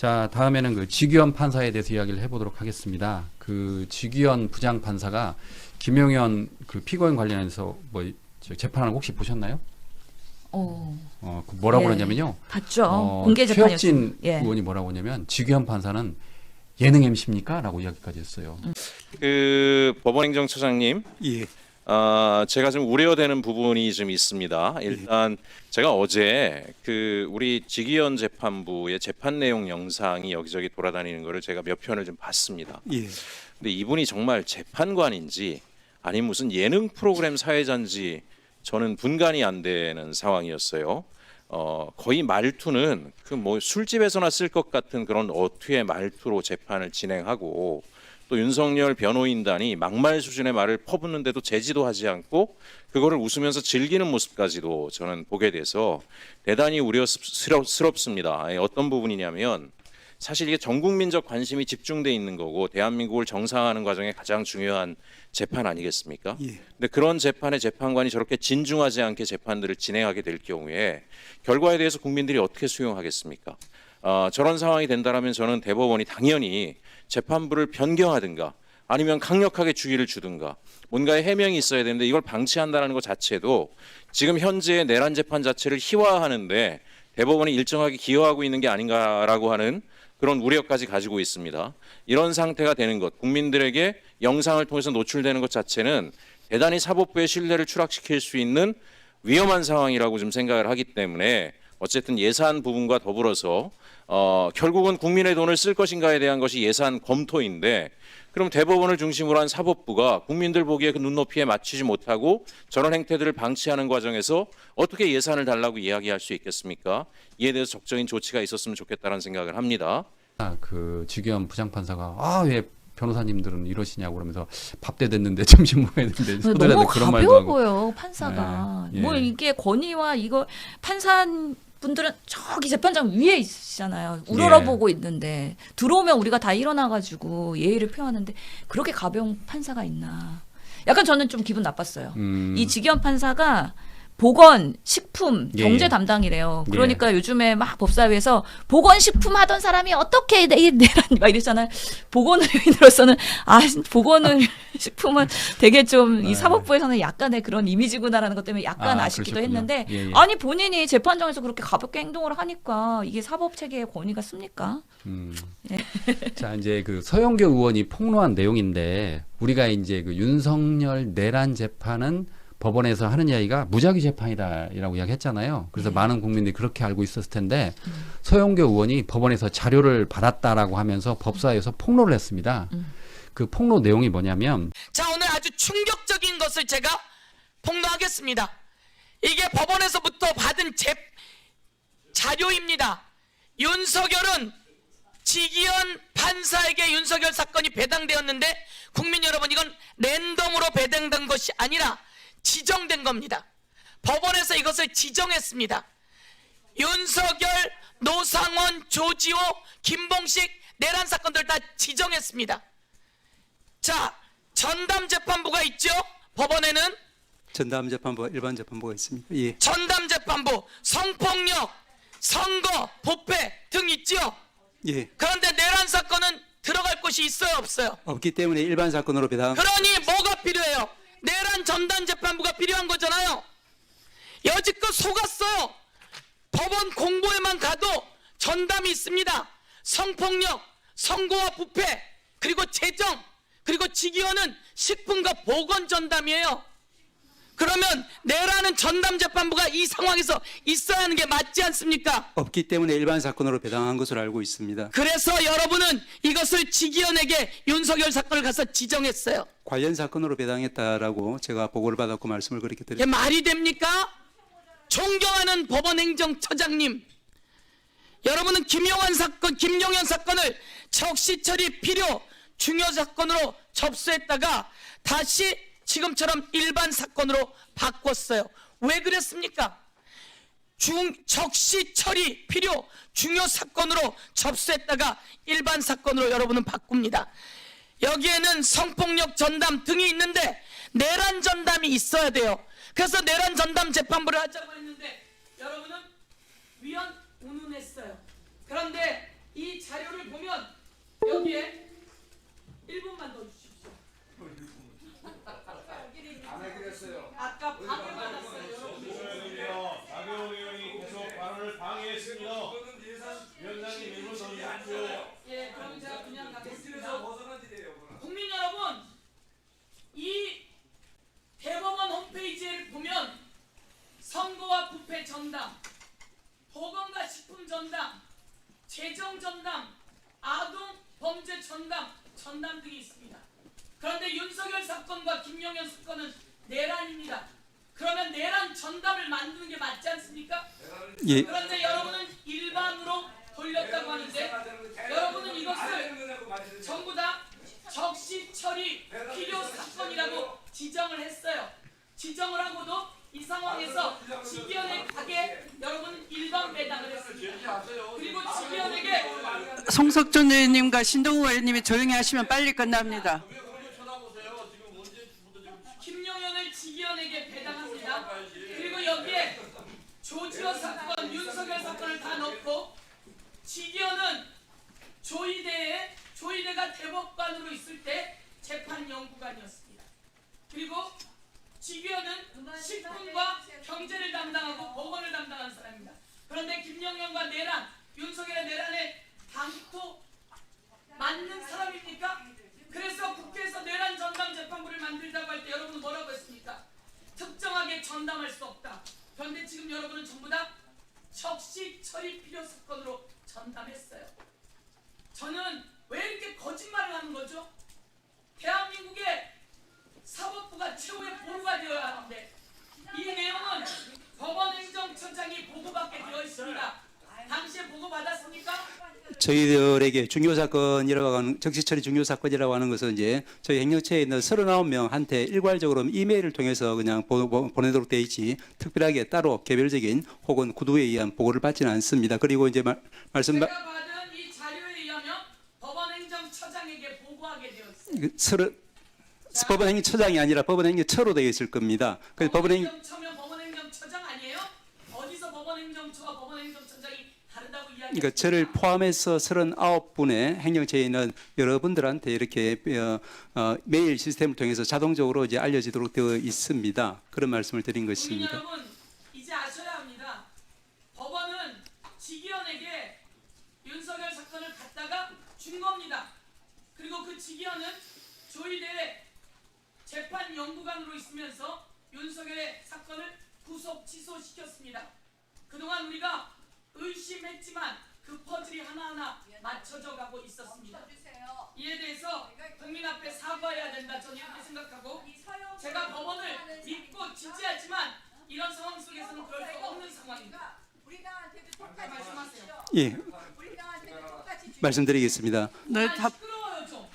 자, 다음에는 그 지규현 판사에 대해서 이야기를 해보도록 하겠습니다. 그 지규현 부장판사가 김용현 그 피고인 관련해서 뭐 재판을 혹시 보셨나요? 그 뭐라고 그러냐면요. 봤죠. 공개 재판이었죠. 최혁진 의원이 뭐라고 하냐면 지규현 판사는 예능 MC입니까? 라고 이야기까지 했어요. 그 법원행정처장님, 예. 제가 좀 우려되는 부분이 좀 있습니다. 일단 제가 어제 그 우리 지기현 재판부의 재판 내용 영상이 여기저기 돌아다니는 거를 제가 몇 편을 좀 봤습니다. 예. 근데 이분이 정말 재판관인지 아니 무슨 예능 프로그램 사회자인지 저는 분간이 안 되는 상황이었어요. 거의 말투는 그 뭐 술집에서나 쓸 것 같은 그런 어투의 말투로 재판을 진행하고 또 윤석열 변호인단이 막말 수준의 말을 퍼붓는데도 제지도 하지 않고 그거를 웃으면서 즐기는 모습까지도 저는 보게 돼서 대단히 우려스럽습니다. 어떤 부분이냐면 사실 이게 전 국민적 관심이 집중돼 있는 거고 대한민국을 정상화하는 과정에 가장 중요한 재판 아니겠습니까? 예. 근데 그런 재판의 재판관이 저렇게 진중하지 않게 재판들을 진행하게 될 경우에 결과에 대해서 국민들이 어떻게 수용하겠습니까? 저런 상황이 된다라면 저는 대법원이 당연히 재판부를 변경하든가 아니면 강력하게 주의를 주든가 뭔가의 해명이 있어야 되는데 이걸 방치한다는 것 자체도 지금 현재의 내란 재판 자체를 희화화하는데 대법원이 일정하게 기여하고 있는 게 아닌가라고 하는 그런 우려까지 가지고 있습니다. 이런 상태가 되는 것, 국민들에게 영상을 통해서 노출되는 것 자체는 대단히 사법부의 신뢰를 추락시킬 수 있는 위험한 상황이라고 좀 생각을 하기 때문에 어쨌든 예산 부분과 더불어서 결국은 국민의 돈을 쓸 것인가에 대한 것이 예산 검토인데 그럼 대법원을 중심으로 한 사법부가 국민들 보기에 그 눈높이에 맞추지 못하고 저런 행태들을 방치하는 과정에서 어떻게 예산을 달라고 이야기할 수 있겠습니까? 이에 대해서 적정인 조치가 있었으면 좋겠다는 생각을 합니다. 그 지규현 부장판사가 왜 변호사님들은 이러시냐고 그러면서 밥때 됐는데 점심 먹어야 되는데 너무 그런 말도 가벼워 하고. 보여 판사가. 네, 예. 뭐 이게 권위와 이거 판사 분들은 저기 재판장 위에 있잖아요. 우러러보고 있는데 들어오면 우리가 다 일어나가지고 예의를 표하는데 그렇게 가벼운 판사가 있나. 약간 저는 좀 기분 나빴어요. 이 지기현 판사가 보건, 식품, 경제 담당이래요. 그러니까 요즘에 막 법사위에서 보건, 식품 하던 사람이 어떻게 내란 막 이랬잖아요. 보건 의원으로서는 보건은 식품은 되게 좀 이 사법부에서는 약간의 그런 이미지구나라는 것 때문에 약간 아쉽기도 그러셨군요. 했는데 예. 아니 본인이 재판장에서 그렇게 가볍게 행동을 하니까 이게 사법 체계의 권위가 씁니까? 자, 이제 그 서영교 의원이 폭로한 내용인데 우리가 이제 그 윤석열 내란 재판은 법원에서 하는 이야기가 무작위 재판이다라고 이야기했잖아요. 그래서 많은 국민들이 그렇게 알고 있었을 텐데 서영교 의원이 법원에서 자료를 받았다라고 하면서 법사위에서 폭로를 했습니다. 그 폭로 내용이 뭐냐면 자, 오늘 아주 충격적인 것을 제가 폭로하겠습니다. 이게 법원에서부터 받은 자료입니다. 윤석열은 지기현 판사에게 윤석열 사건이 배당되었는데 국민 여러분 이건 랜덤으로 배당된 것이 아니라 지정된 겁니다. 법원에서 이것을 지정했습니다. 윤석열, 노상원, 조지호, 김봉식 내란 사건들 다 지정했습니다. 자, 전담 재판부가 있죠. 법원에는 전담 재판부와 일반 재판부가 있습니다. 예. 전담 재판부, 성폭력, 선거, 부패 등 있죠. 예. 그런데 내란 사건은 들어갈 곳이 있어요, 없어요? 없기 때문에 일반 사건으로 배당. 그러니 뭐가 필요해요? 내란 전담 재판부가 필요한 거잖아요. 여지껏 속았어요. 법원 공보에만 가도 전담이 있습니다. 성폭력, 선거와 부패, 그리고 재정, 그리고 지기현은 식품과 보건 전담이에요. 그러면 내란은 전담 재판부가 이 상황에서 있어야 하는 게 맞지 않습니까? 없기 때문에 일반 사건으로 배당한 것으로 알고 있습니다. 그래서 여러분은 이것을 지기현에게 윤석열 사건을 가서 지정했어요. 관련 사건으로 배당했다라고 제가 보고를 받았고 말씀을 그렇게 이게 드렸습니다. 말이 됩니까? 존경하는 법원행정처장님, 여러분은 김용현 사건을 적시처리 필요 중요 사건으로 접수했다가 다시 지금처럼 일반 사건으로 바꿨어요. 왜 그랬습니까? 적시처리 필요 중요 사건으로 접수했다가 일반 사건으로 여러분은 바꿉니다. 여기에는 성폭력 전담 등이 있는데 내란 전담이 있어야 돼요. 그래서 내란 전담 재판부를 하자고 했는데 여러분은 위헌 운운했어요. 그런데 이 자료 여기에 1분만 더 주십시오. 아까 방해받았어요, 여러분. 박영호 의원이 계속 발언을 방해했습니다. 위원장님 1분 더 주십시오. 예, 그럼 제가 그냥 가겠습니다. 국민 여러분, 이 대법원 홈페이지를 보면 선거와 부패 전담, 보건과 식품 전담, 재정 전담, 아동 범죄 전담 등이 있습니다. 그런데 윤석열 사건과 김용현 사건은 내란입니다. 그러면 내란 전담을 만드는 게 맞지 않습니까? 예. 그런데 여러분은 일반으로 돌렸다고 하는데 여러분은 이것을 전부 다 적시 처리 필요 사건이라고 지정을 했어요. 지정을 하고도 이 상황에서 지기현의 가게 여러분은 일반 배당을 했습니다. 그리고 지기현에게 송석준 의원님과 신동우 의원님이 조용히 하시면 빨리 끝납니다. 김용현을 지기현에게 배당합니다. 그리고 여기에 조지호 사건, 윤석열 사건을 다 넣고 지기현은 조이대가 대법관으로 있을 때 재판연구관이었습니다. 그리고 지기현은 식품과 경제를 담당하고 보건을 담당하는 사람입니다. 그런데 김용현과 내란, 윤석열의 내란에 당토 맞는 사람입니까? 그래서 국회에서 내란 전담 재판부를 만들자고 할 때 여러분은 뭐라고 했습니까? 특정하게 전담할 수 없다. 그런데 지금 여러분은 전부 다 적시 처리 필요 사건으로 전담했어요. 저는 왜 이렇게 거짓말을 하는 거죠? 대한민국의 사법부가 최후의 보루가 되어야 하는데 이 내용은 법원행정처장이 보고받게 되어 있습니다. 당시에 보고받았습니까? 저희들에게 중요 사건이라고 하는 적시처리 중요 사건이라고 하는 것은 이제 저희 행정처에 있는 39명한테 일괄적으로 이메일을 통해서 그냥 보내도록 돼 있지 특별하게 따로 개별적인 혹은 구두에 의한 보고를 받지는 않습니다. 그리고 이제 말씀 제가 받은 이 자료에 의하면 법원행정처장에게 보고하게 되어 있습니다. 법원행정처장이 아니라 법원행정처로 되어 있을 겁니다. 그래서 법원행정처면 법원행정처장 아니에요? 어디서 법원행정처와 법원행정처장이 다르다고 이야기해요? 그러니까 저를 포함해서 39분의 행정처에 있는 여러분들한테 이렇게 메일 시스템을 통해서 자동적으로 이제 알려지도록 되어 있습니다. 그런 말씀을 드린 국민 것입니다. 여러분, 이제 아셔야 합니다. 법원은 지기현에게 윤석열 사건을 갖다가 준 겁니다. 그리고 그 지기현은 조이대 재판 연구관으로 있으면서 윤석열의 사건을 구속 취소시켰습니다. 그동안 우리가 의심했지만 그 퍼즐이 하나하나 맞춰져 가고 있었습니다. 이에 대해서 국민 앞에 사과해야 된다. 저는 이렇게 생각하고 제가 법원을 믿고 지지하지만 이런 상황 속에서는 그럴 수 없는 상황입니다. 말씀하세요. 예, 말씀드리겠습니다. 네, 시끄러워요 좀.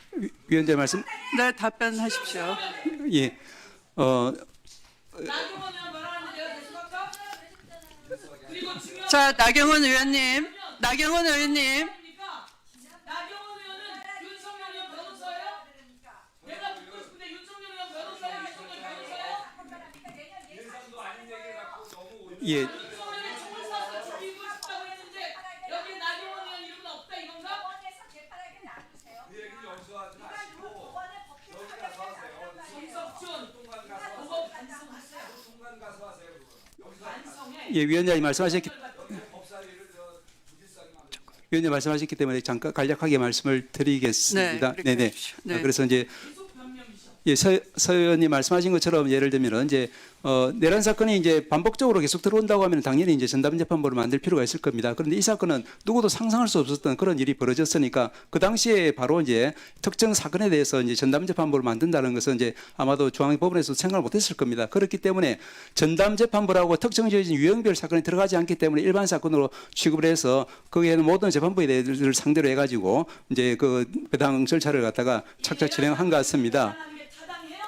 위원장 말씀. 네, 답변하십시오. 예, 나경원 의원 말하는데 내가 계속할까? 그리고 중요한 자, 나경원 의원님, 나경원 의원님, 나경원 의원은 윤석열 의원 변호사예요? 내가 묻고 싶은데 윤석열 의원 변호사예요? 윤석열 변호사예요? 예, 윤석열이 총을 쏴서 죽이고 싶다고 했는데 여기 나경원 의원 이름은 없다 이건가? 송석준 그거 반성하세요. 반성해. 예, 위원장님 말씀하셨기 때문에 잠깐 간략하게 말씀을 드리겠습니다. 네, 그렇게 네네. 해주십시오. 네. 그래서 이제 계속 변명이셔. 예, 서 의원님 말씀하신 것처럼 예를 들면 이제 내란 사건이 이제 반복적으로 계속 들어온다고 하면 당연히 이제 전담 재판부를 만들 필요가 있을 겁니다. 그런데 이 사건은 누구도 상상할 수 없었던 그런 일이 벌어졌으니까 그 당시에 바로 이제 특정 사건에 대해서 이제 전담 재판부를 만든다는 것은 이제 아마도 중앙법원에서 생각을 못했을 겁니다. 그렇기 때문에 전담 재판부라고 특정 지어진 유형별 사건이 들어가지 않기 때문에 일반 사건으로 취급을 해서 거기에는 모든 재판부에 대해서 상대로 해가지고 이제 그 배당 절차를 갖다가 착착 진행한 것 같습니다. 하는 게 타당해요?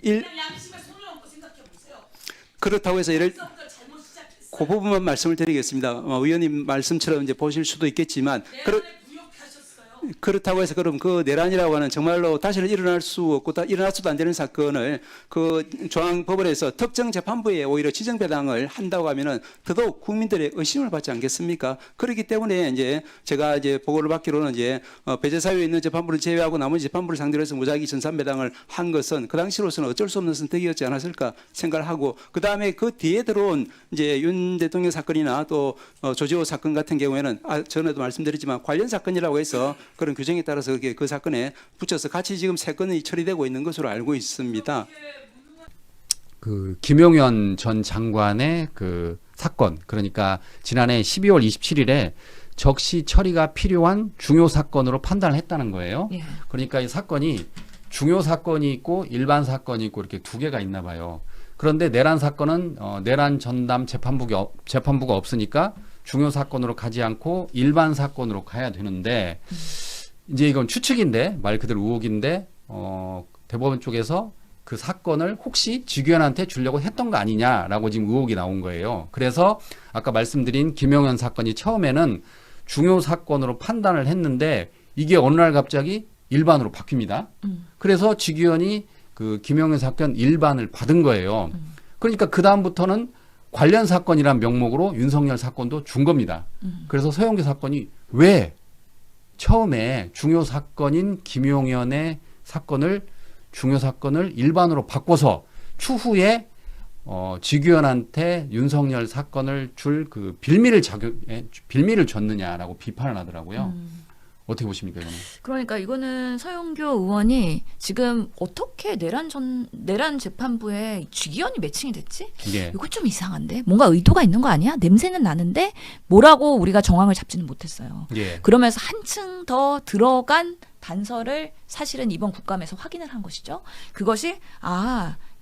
일 그냥 양심에 손을 얹고 생각해 보세요. 그렇다고 해서 예를 벌써부터 잘못 시작했어요. 그 부분만 말씀을 드리겠습니다. 의원님 말씀처럼 이제 보실 수도 있겠지만 내란에 부역하셨어요. 그렇다고 해서 그럼 그 내란이라고 하는 정말로 다시는 일어날 수 없고 일어나서도 안 되는 사건을 그 중앙법원에서 특정 재판부에 오히려 지정 배당을 한다고 하면은 더더욱 국민들의 의심을 받지 않겠습니까? 그렇기 때문에 이제 제가 이제 보고를 받기로는 이제 배제 사유에 있는 재판부를 제외하고 나머지 재판부를 상대로 해서 무작위 전산 배당을 한 것은 그 당시로서는 어쩔 수 없는 선택이었지 않았을까 생각을 하고, 그 다음에 그 뒤에 들어온 이제 윤 대통령 사건이나 또 조지호 사건 같은 경우에는 전에도 말씀드렸지만 관련 사건이라고 해서 그런 규정에 따라서 그렇게 그 사건에 붙여서 같이 지금 3건이 처리되고 있는 것으로 알고 있습니다. 그 김용현 전 장관의 그 사건, 그러니까 지난해 12월 27일에 적시 처리가 필요한 중요 사건으로 판단을 했다는 거예요. 예. 그러니까 이 사건이 중요 사건이 있고 일반 사건이 있고 이렇게 두 개가 있나 봐요. 그런데 내란 사건은 내란 전담 재판부가 없으니까 중요 사건으로 가지 않고 일반 사건으로 가야 되는데, 이제 이건 추측인데 말 그대로 의혹인데 대법원 쪽에서 그 사건을 혹시 직위원한테 주려고 했던 거 아니냐라고 지금 의혹이 나온 거예요. 그래서 아까 말씀드린 김용현 사건이 처음에는 중요 사건으로 판단을 했는데 이게 어느 날 갑자기 일반으로 바뀝니다. 그래서 직위원이 그 김용현 사건 일반을 받은 거예요. 그러니까 그 다음부터는 관련 사건이란 명목으로 윤석열 사건도 준 겁니다. 그래서 서영교 사건이 왜 처음에 중요 사건인 김용현의 사건을 중요 사건을 일반으로 바꿔서 추후에 직위원한테 윤석열 사건을 줄 그 빌미를 줬느냐라고 비판을 하더라고요. 어떻게 보십니까, 이거는? 그러니까 이거는 서영교 의원이 지금 어떻게 내란 재판부에 직위원이 매칭이 됐지? 예. 이거 좀 이상한데? 뭔가 의도가 있는 거 아니야? 냄새는 나는데 뭐라고 우리가 정황을 잡지는 못했어요. 예. 그러면서 한층 더 들어간 단서를 사실은 이번 국감에서 확인을 한 것이죠. 그것이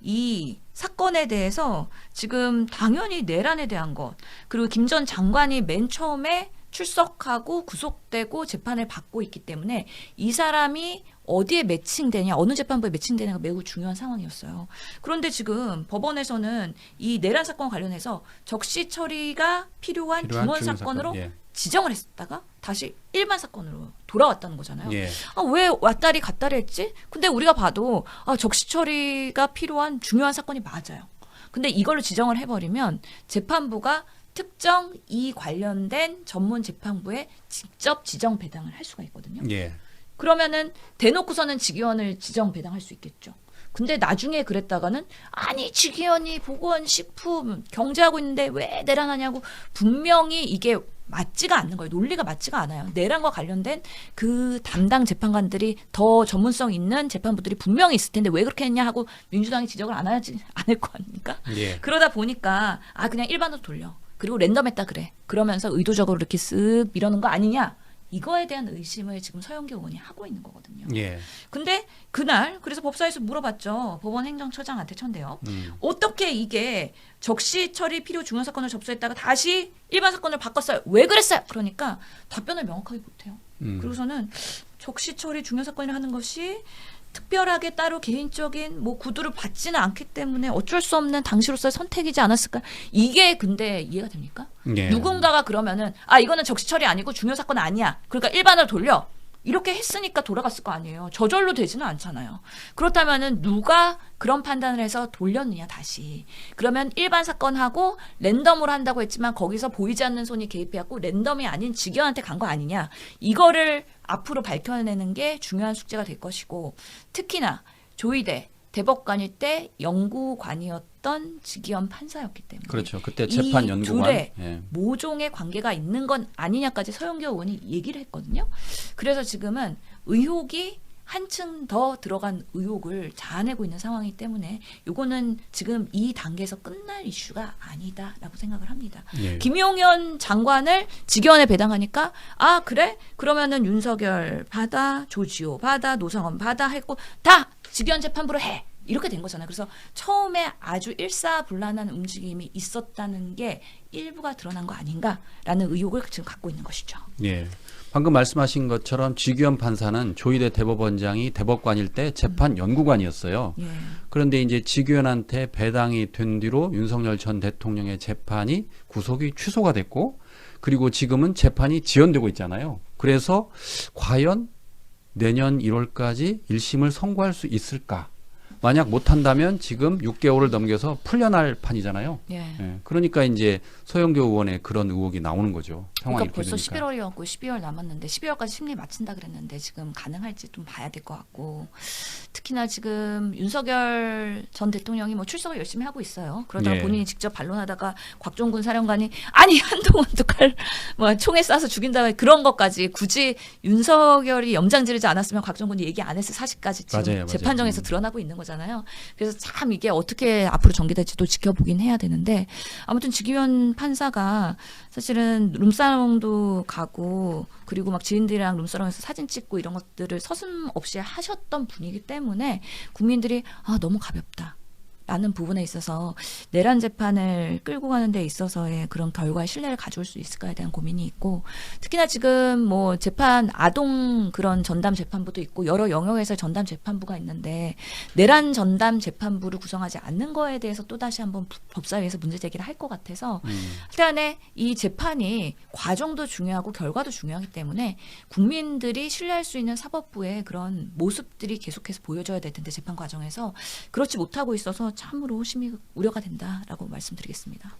이 사건에 대해서 지금 당연히 내란에 대한 것, 그리고 김 전 장관이 맨 처음에 출석하고 구속되고 재판을 받고 있기 때문에 이 사람이 어디에 매칭되냐, 어느 재판부에 매칭되냐가 매우 중요한 상황이었어요. 그런데 지금 법원에서는 이 내란 사건 관련해서 적시 처리가 필요한 중원 사건으로 지정을 했다가 다시 일반 사건으로 돌아왔다는 거잖아요. 예. 왜 왔다리 갔다리 했지? 근데 우리가 봐도 적시 처리가 필요한 중요한 사건이 맞아요. 근데 이걸로 지정을 해버리면 재판부가 특정 이 관련된 전문 재판부에 직접 지정 배당을 할 수가 있거든요. 예. 그러면은 대놓고서는 직위원을 지정 배당할 수 있겠죠. 근데 나중에 그랬다가는 아니 직위원이 보건식품 경제하고 있는데 왜 내란하냐고, 분명히 이게 맞지가 않는 거예요. 논리가 맞지가 않아요. 내란과 관련된 그 담당 재판관들이 더 전문성 있는 재판부들이 분명히 있을 텐데 왜 그렇게 했냐 하고 민주당이 지적을 안 하지 않을 거 아닙니까? 예. 그러다 보니까 그냥 일반으로 돌려. 그리고 랜덤했다 그래. 그러면서 의도적으로 이렇게 쓱 밀어넣은 거 아니냐. 이거에 대한 의심을 지금 서영교 의원이 하고 있는 거거든요. 예. 근데 그날 그래서 법사위에서 물어봤죠. 법원 행정처장한테 천대요. 어떻게 이게 적시 처리 필요 중요 사건을 접수했다가 다시 일반 사건을 바꿨어요. 왜 그랬어요? 그러니까 답변을 명확하게 못해요. 그리고서는 적시 처리 중요 사건을 하는 것이 특별하게 따로 개인적인 구두를 받지는 않기 때문에 어쩔 수 없는 당시로서의 선택이지 않았을까? 이게 근데 이해가 됩니까? 예. 누군가가 그러면은 이거는 적시 처리 아니고 중요 사건 아니야. 그러니까 일반으로 돌려. 이렇게 했으니까 돌아갔을 거 아니에요. 저절로 되지는 않잖아요. 그렇다면은 누가 그런 판단을 해서 돌렸느냐 다시. 그러면 일반 사건하고 랜덤으로 한다고 했지만 거기서 보이지 않는 손이 개입해갖고 랜덤이 아닌 직위원한테 간 거 아니냐. 이거를 앞으로 밝혀내는 게 중요한 숙제가 될 것이고, 특히나 조희대 대법관일 때 연구관이었던 직위원 판사였기 때문에 그렇죠. 그때 재판 연구관. 둘의 예. 모종의 관계가 있는 건 아니냐까지 서영교 의원이 얘기를 했거든요. 그래서 지금은 의혹이 한층 더 들어간 의혹을 자아내고 있는 상황이기 때문에 이거는 지금 이 단계에서 끝날 이슈가 아니다라고 생각을 합니다. 예. 김용현 장관을 직위원에 배당하니까 그래? 그러면은 윤석열 받아, 조지호 받아, 노상원 받아 했고 다 직위원 재판부로 해. 이렇게 된 거잖아요. 그래서 처음에 아주 일사불란한 움직임이 있었다는 게 일부가 드러난 거 아닌가라는 의혹을 지금 갖고 있는 것이죠. 예. 방금 말씀하신 것처럼 직위원 판사는 조희대 대법원장이 대법관일 때 재판 연구관이었어요. 예. 그런데 이제 직위원한테 배당이 된 뒤로 윤석열 전 대통령의 재판이 구속이 취소가 됐고, 그리고 지금은 재판이 지연되고 있잖아요. 그래서 과연 내년 1월까지 1심을 선고할 수 있을까? 만약 못한다면 지금 6개월을 넘겨서 풀려날 판이잖아요. 예. 예, 그러니까 이제 서영교 의원의 그런 의혹이 나오는 거죠. 상황이 그러니까 벌써 이렇게 되니까. 11월이었고 12월 남았는데 12월까지 심리 마친다 그랬는데 지금 가능할지 좀 봐야 될 것 같고 특히나 지금 윤석열 전 대통령이 뭐 출석을 열심히 하고 있어요. 그러다가 예. 본인이 직접 반론하다가 곽종군 사령관이 아니 한동훈도 뭐 총에 쏴서 죽인다 그런 것까지 굳이 윤석열이 염장 지르지 않았으면 곽종군이 얘기 안 했을 사실까지 지금 맞아요, 맞아요. 재판정에서 드러나고 있는 거잖아요. 그래서 참 이게 어떻게 앞으로 전개될지도 지켜보긴 해야 되는데 아무튼 지기현 판사가 사실은 룸사롱도 가고 그리고 막 지인들이랑 룸사롱에서 사진 찍고 이런 것들을 서슴없이 하셨던 분이기 때문에 국민들이 아 너무 가볍다. 라는 부분에 있어서 내란 재판을 끌고 가는 데 있어서의 그런 결과의 신뢰를 가져올 수 있을까에 대한 고민이 있고 특히나 지금 뭐 재판 아동 그런 전담 재판부도 있고 여러 영역에서 전담 재판부가 있는데 내란 전담 재판부를 구성하지 않는 거에 대해서 또다시 한번 법사위에서 문제 제기를 할 것 같아서 일단에 이 재판이 과정도 중요하고 결과도 중요하기 때문에 국민들이 신뢰할 수 있는 사법부의 그런 모습들이 계속해서 보여져야 될 텐데 재판 과정에서 그렇지 못하고 있어서 참으로 심히 우려가 된다라고 말씀드리겠습니다.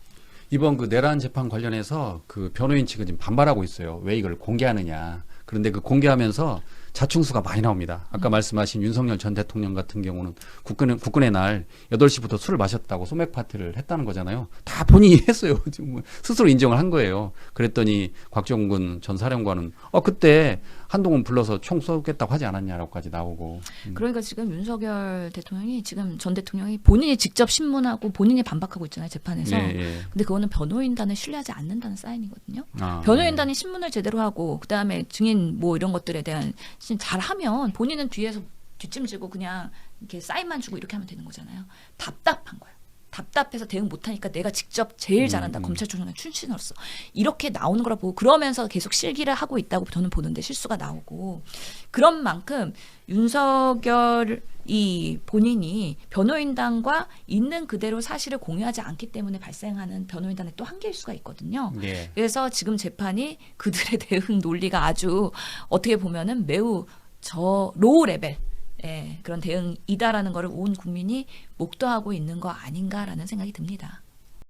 이번 그 내란 재판 관련해서 그 변호인 측은 지금 반발하고 있어요. 왜 이걸 공개하느냐. 그런데 그 공개하면서 자충수가 많이 나옵니다. 아까 말씀하신 윤석열 전 대통령 같은 경우는 국군의 날 8시부터 술을 마셨다고 소맥 파티를 했다는 거잖아요. 다 본인이 했어요. 지금 스스로 인정을 한 거예요. 그랬더니 곽정근 전 사령관은 그때 한동훈 불러서 총 쏘겠다고 하지 않았냐라고까지 나오고. 그러니까 지금 윤석열 대통령이 지금 전 대통령이 본인이 직접 신문하고 본인이 반박하고 있잖아요. 재판에서. 예, 예. 근데 그거는 변호인단을 신뢰하지 않는다는 사인이거든요. 아, 변호인단이 신문을 제대로 하고 그다음에 증인 뭐 이런 것들에 대한 잘하면 본인은 뒤에서 뒷짐지고 그냥 이렇게 사인만 주고 이렇게 하면 되는 거잖아요. 답답한 거예요. 답답해서 대응 못하니까 내가 직접 제일 잘한다. 검찰총장 출신으로서 이렇게 나오는 거라 보고 그러면서 계속 실기를 하고 있다고 저는 보는데 실수가 나오고 그런 만큼 윤석열 이 본인이 변호인단과 있는 그대로 사실을 공유하지 않기 때문에 발생하는 변호인단의 또 한계일 수가 있거든요. 예. 그래서 지금 재판이 그들의 대응 논리가 아주 어떻게 보면은 매우 로우 레벨 그런 대응이다라는 거를 온 국민이 목도하고 있는 거 아닌가라는 생각이 듭니다.